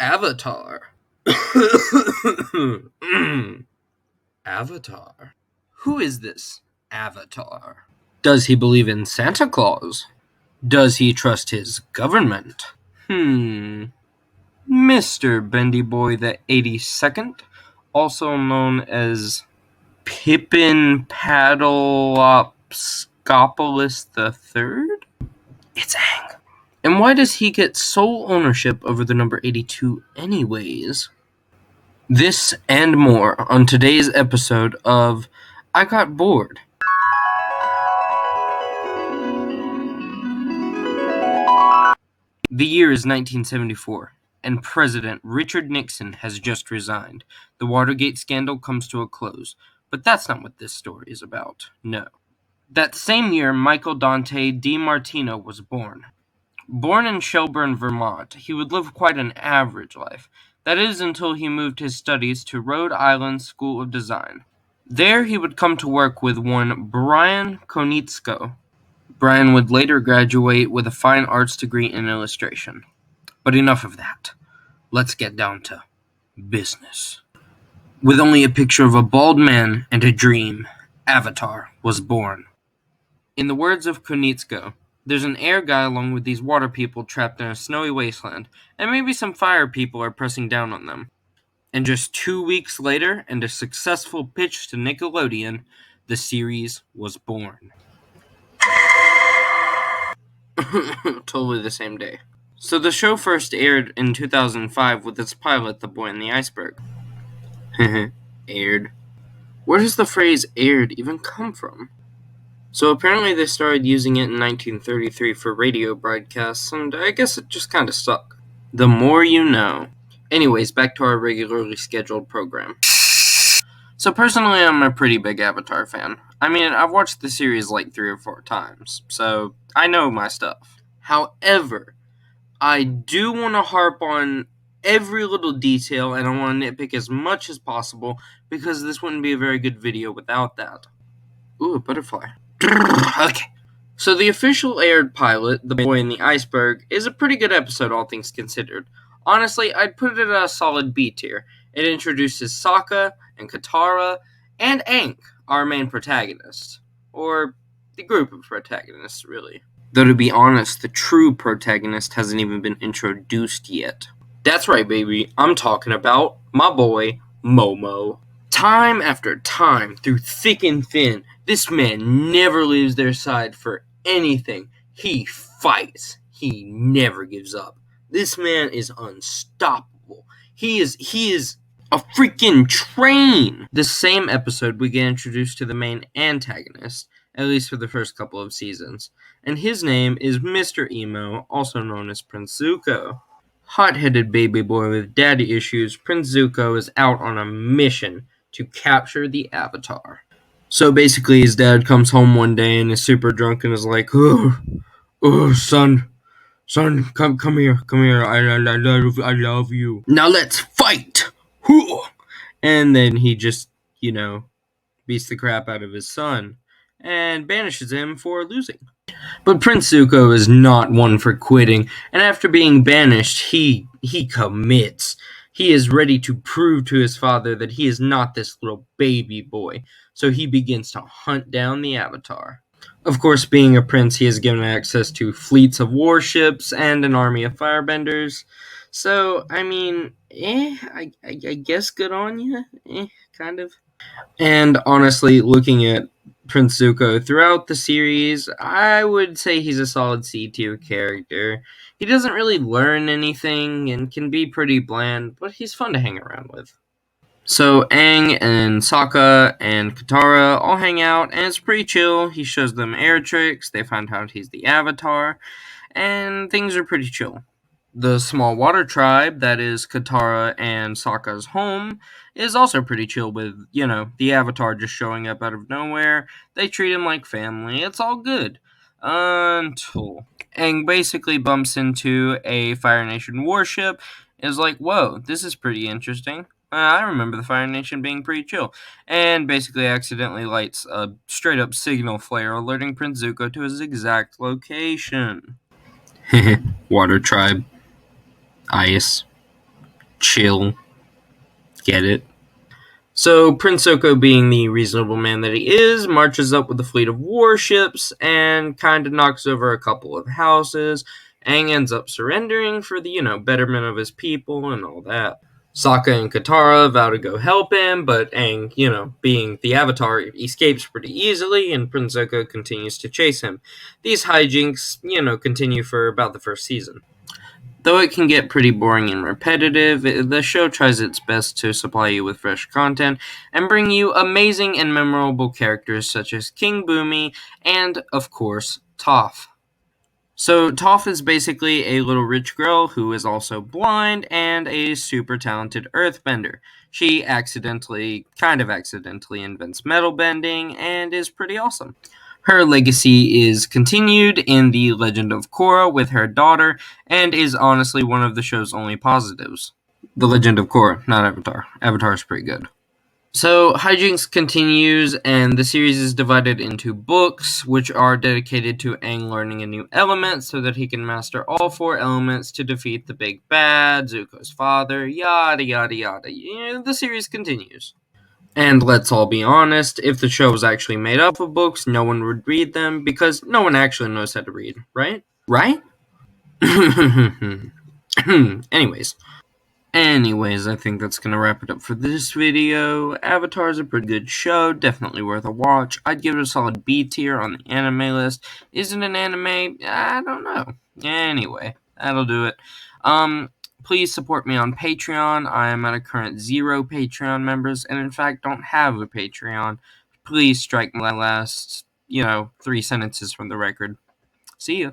Avatar. Avatar. Who is this Avatar? Does he believe in Santa Claus? Does he trust his government? Mr. Bendy Boy the 82nd, also known as Pippin Paddleopscopolis III? It's Aang. And why does he get sole ownership over the number 82 anyways? This and more on today's episode of I Got Bored. The year is 1974, and President Richard Nixon has just resigned. The Watergate scandal comes to a close, but that's not what this story is about, no. That same year, Michael Dante DiMartino was born. Born in Shelburne, Vermont, he would live quite an average life. That is until he moved his studies to Rhode Island School of Design. There he would come to work with one Brian Konietzko. Brian would later graduate with a fine arts degree in illustration. But enough of that. Let's get down to business. With only a picture of a bald man and a dream, Avatar was born. In the words of Konietzko, there's an air guy along with these water people trapped in a snowy wasteland, and maybe some fire people are pressing down on them. And just 2 weeks later, and a successful pitch to Nickelodeon, the series was born. Totally the same day. So the show first aired in 2005 with its pilot, The Boy and the Iceberg. Aired. Where does the phrase aired even come from? So apparently they started using it in 1933 for radio broadcasts, and I guess it just kind of stuck. The more you know. Anyways, back to our regularly scheduled program. So personally, I'm a pretty big Avatar fan. I mean, I've watched the series like 3 or 4 times, so I know my stuff. However, I do want to harp on every little detail, and I want to nitpick as much as possible, because this wouldn't be a very good video without that. Ooh, a butterfly. Okay. So the official aired pilot, The Boy and the Iceberg, is a pretty good episode, all things considered. Honestly, I'd put it at a solid B tier. It introduces Sokka and Katara and Aang, our main protagonist. Or the group of protagonists, really. Though to be honest, the true protagonist hasn't even been introduced yet. That's right, baby. I'm talking about my boy, Momo. Time after time, through thick and thin, this man never leaves their side for anything. He fights. He never gives up. This man is unstoppable. He is a freaking train. The same episode, we get introduced to the main antagonist, at least for the first couple of seasons, and his name is Mr. Emo, also known as Prince Zuko. Hot-headed baby boy with daddy issues, Prince Zuko is out on a mission to capture the Avatar. So basically, his dad comes home one day and is super drunk and is like, oh, son, come here, I love you. Now let's fight! And then he just, beats the crap out of his son and banishes him for losing. But Prince Zuko is not one for quitting, and after being banished, he commits. He is ready to prove to his father that he is not this little baby boy, so he begins to hunt down the Avatar. Of course, being a prince, he is given access to fleets of warships and an army of firebenders. So, I mean, I guess good on you, kind of. And honestly, looking at Prince Zuko throughout the series, I would say he's a solid C-tier character. He doesn't really learn anything and can be pretty bland, but he's fun to hang around with. So Aang and Sokka and Katara all hang out, and it's pretty chill. He shows them air tricks, they find out he's the Avatar, and things are pretty chill. The small water tribe that is Katara and Sokka's home is also pretty chill with, the Avatar just showing up out of nowhere. They treat him like family. It's all good. Until Aang basically bumps into a Fire Nation warship. Is like, whoa, this is pretty interesting. I remember the Fire Nation being pretty chill. And basically accidentally lights a straight-up signal flare alerting Prince Zuko to his exact location. Water tribe. Ice. Chill. Get it? So Prince Oko, being the reasonable man that he is, marches up with a fleet of warships and kind of knocks over a couple of houses. Aang ends up surrendering for the, betterment of his people and all that. Sokka and Katara vow to go help him, but Aang, being the Avatar, escapes pretty easily, and Prince Zuko continues to chase him. These hijinks, continue for about the first season. Though it can get pretty boring and repetitive, the show tries its best to supply you with fresh content and bring you amazing and memorable characters such as King Boomy and, of course, Toph. So Toph is basically a little rich girl who is also blind and a super talented earthbender. She kind of accidentally invents metal bending and is pretty awesome. Her legacy is continued in The Legend of Korra with her daughter and is honestly one of the show's only positives. The Legend of Korra, not Avatar. Avatar is pretty good. So, hijinks continues, and the series is divided into books, which are dedicated to Aang learning a new element so that he can master all 4 elements to defeat the big bad, Zuko's father, yada yada yada. The series continues. And let's all be honest, if the show was actually made up of books, no one would read them because no one actually knows how to read, right? Right? Anyways, I think that's going to wrap it up for this video. Avatar's a pretty good show, definitely worth a watch. I'd give it a solid B tier on the anime list. Is it an anime? I don't know. Anyway, that'll do it. Please support me on Patreon. I am at a current 0 Patreon members, and in fact don't have a Patreon. Please strike my last, 3 sentences from the record. See ya.